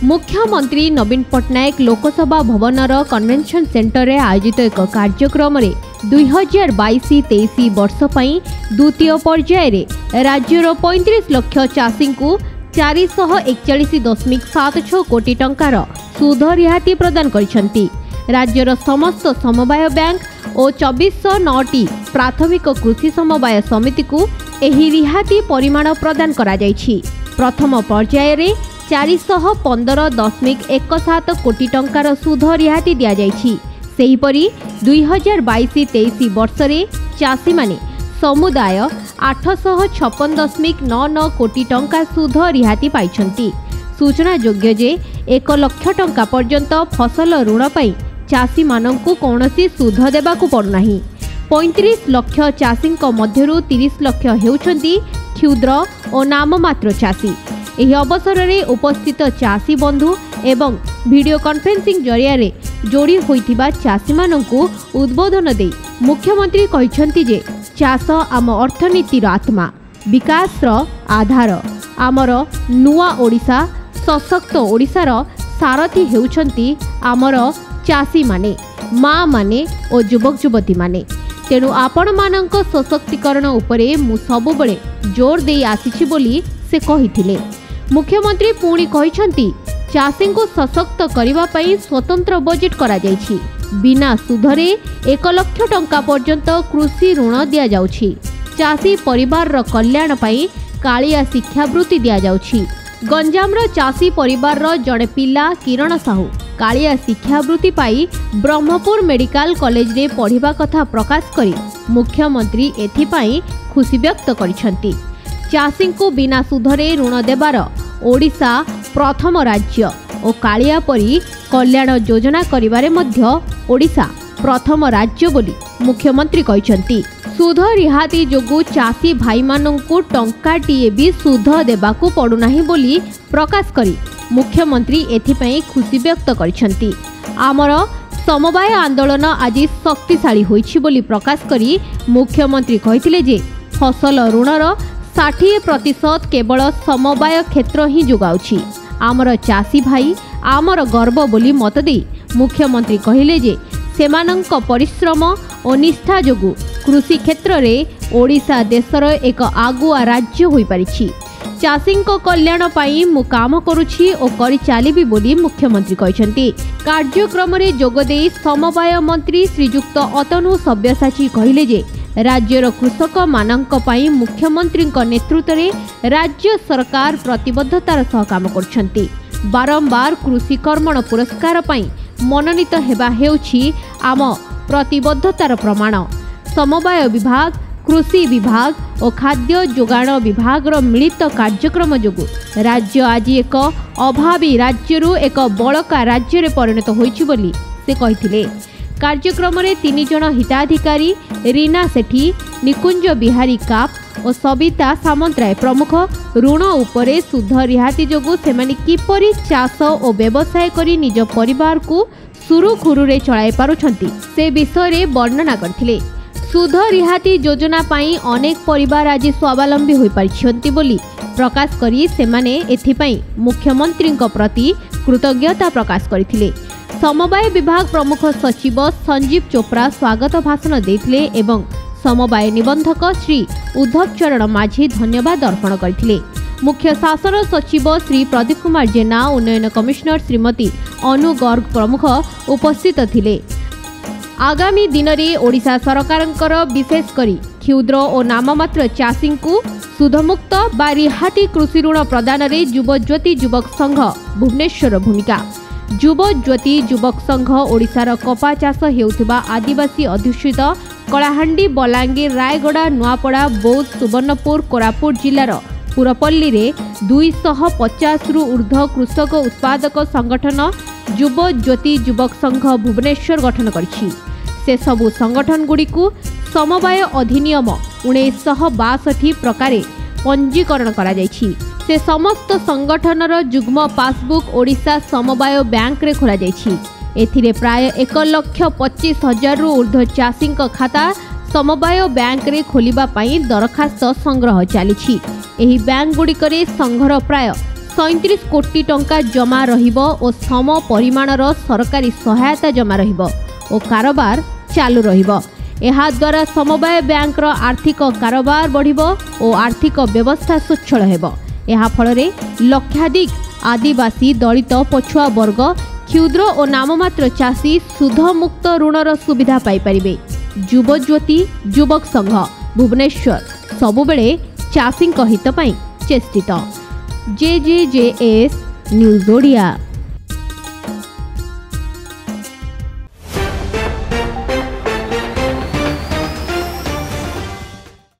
मुख्यमंत्री नवीन Patnaik Lok Sabha भवनर convention centre रे आयोजित एक कार्यक्रम रे 2022-23 वर्ष पई द्वितीय पर्याय रे राज्यर 35 लाख चाषी को 441.76 कोटी टंकार सुध रिहाती प्रदान करिसेंती। राज्यर समस्त समवाय बैंक और 2409 प्राथमिक कृषि समवाय समिति को एही रिहाती परिमाण प्रदान करा जायछि। प्रथम पर्याय रे 415.17 कोटी टंकार सुध रिहाती दिया जायछि। सेहीपरि 2022-23 वर्ष रे चाषी माने समुदाय 856.99 कोटी टंका सुध रिहाती पाइछंती। सूचना योग्य जे 1 लाख टंका पर्यंत फसल ऋण पाई चाषी मानंकु कौनसी सुध देबाकु पड़ुनाही। 35 लाख चाषी मध्यरु 30 लाख हेउछंती क्षुद्र और नाममात्र चाषी। एही अवसर रे उपस्थित चाषी बंधु एवं वीडियो कॉन्फ्रेंसिंग जरिया रे जोड़ी होइथिबा चाषी मानंकु उद्बोधन दे मुख्यमंत्री कहिसंती जे चाष आम अर्थनीतिर आत्मा, विकासर आधार। आमर नुआ ओडिशा, सशक्त ओडिशार सारथी हेउछंती आमर चाषी माने, माँ माने और युवक युवती माने। तेणु आपण मानक सशक्तिकरण उपरे मु सबुबले जोर दे आसीछि बोली से कहिथिले। मुख्यमंत्री पुणी कहिसंती चाषी को सशक्त करिवा पई स्वतंत्र बजेट करा जायछि। बिना सुधरे 1 लाख टंका पर्यंत कृषि ऋण दिया जाउछि। चाषी परिवार रो कल्याण पई कालिया शिक्षावृत्ति दिया जाउछि। गंजामर चाषी परिवार रो जड़े पिला किरण साहू कालिया शिक्षावृत्ति पाई ब्रह्मपुर मेडिकल कॉलेज रे पढ़िबा कथा प्रकाश करी मुख्यमंत्री एथिपाई खुशी व्यक्त करिसंती। चाषी को बिना सुधरे ऋण देबार ओडिशा प्रथम राज्य और कालिया परी कल्याण योजना करिबारे मध्य ओडिशा प्रथम राज्य बोली मुख्यमंत्री कहिसंती। सुध रिहाती जोगु चाषी भाई मानंकु टंकाटीए भी सुध देबाकु पड़ुनाही बोली प्रकाश करी मुख्यमंत्री एथिपाई खुशी व्यक्त करिसंती। आमर समवाय आंदोलन आज शक्तिशाली होइछि बोली प्रकाश करी मुख्यमंत्री कहिथिले जे फसल ऋणर 60% केवल समवाय क्षेत्र ही जोगाउछि। आमर चाषी भाई आमर गर्व बोली मत दे मुख्यमंत्री कहिले जे सेमानंक परिश्रम और निष्ठा जोगु कृषि क्षेत्र रे ओडिशा देशर एक आगुआ राज्य होई परिछि। चाषी कल्याण पाई मु काम करुछि और करि चालिबी बोली मुख्यमंत्री कहिसंती। कार्यक्रम रे जोगदे समवाय मंत्री श्रीयुक्त अतनु सब्यसाची कहिले जे राज्यर कृषक मानंक पाई मुख्यमंत्री नेतृत्व रे राज्य सरकार प्रतिबद्धतार सह काम करछंती। बारंबार कृषि कर्मण पुरस्कार पाई मनोनीत हेबा हेउछि आम प्रतिबद्धतार प्रमाण। समवाय विभाग, कृषि विभाग और खाद्य जोगाण विभाग मिलित कार्यक्रम जोगु राज्य आज एक अभावी राज्यरू एक बड़का राज्य रे परिणत होइछि बोली से कहिथिले। कार्यक्रम रे 3 जन हिताधिकारी रीना सेठी, निकुंज बिहारी काप और सबिता सामंतराय प्रमुख ऋण उपरे सुध रिहाती जोगु सेमाने किपरि चाष और व्यवसाय करी निज परिवार को सुरुखुरुरे चलाई पारुछंती से विषय रे वर्णना करथिले। सुध रिहाती योजना पाई अनेक परिवार आज स्वावलंबी होई पारिछंती बोली प्रकाश करी सेमाने एथिपाई मुख्यमंत्री प्रति कृतज्ञता प्रकाश करथिले। समवाय विभाग प्रमुख सचिव संजीव चोप्रा स्वागत भाषण देथिले एवं समवाय निबंधक श्री उद्धव चरण माझी धन्यवाद अर्पण करथिले। मुख्य शासन सचिव श्री प्रदीप कुमार जेना, उन्नयन कमिश्नर श्रीमती अनु गर्ग प्रमुख उपस्थित थिले। आगामी दिन में ओडिशा सरकारंकर विशेष करी क्षुद्र और नाममात्र चाषी को सुधमुक्त बा रिहाती कृषि ऋण प्रदान रे युव ज्योति युवक संघ भुवनेश्वर भूमिका। युव ज्योति युवक संघ ओडिशार कपा चाष हेउथिबा आदिवासी अध्युषित कलाहांडी, बलांगीर, रायगड़ा, नुआपड़ा, बौद्ध, सुवर्णपुर, कोरापुट जिलार पुरपल्ली रे 250 रु ऊर्ध्व कृषक उत्पादक संगठन युव ज्योति युवक संघ भुवनेश्वर गठन करिछि। से सबु संगठन गुड़ी को समवाय अधिनियम 1962 प्रकारे पंजीकरण करा जायछि। से समस्त संगठनर जुग्म पासबुक ओडिशा समवाय बैंक रे खोला जायछि। एथिरे प्राय 1,25,000 रु ऊर्ध्व चाषी खाता समवाय बैंक रे खोलिबा पई दरखास्त संग्रह चलिछि। एही बैंक गुड़िकरे संघर प्राय 37 कोटी टंका जमा रहिबो और सम परिमाणर सरकारी सहायता जमा रहिबो और कारोबार चालू रहिबो। एहा द्वारा समवाय बैंकर आर्थिक कारोबार बढ़िबो और आर्थिक व्यवस्था स्वच्छल हेबो। एहा फलरे लक्षाधिक आदिवासी दलित पछुआ वर्ग क्षुद्र और नाममात्र चाषी सुध मुक्त ऋणर सुविधा पाई परिबे। युवज्योति युवक संघ भुवनेश्वर सबुबेले चाषी हित पई चेष्टित। JJJS news Odia.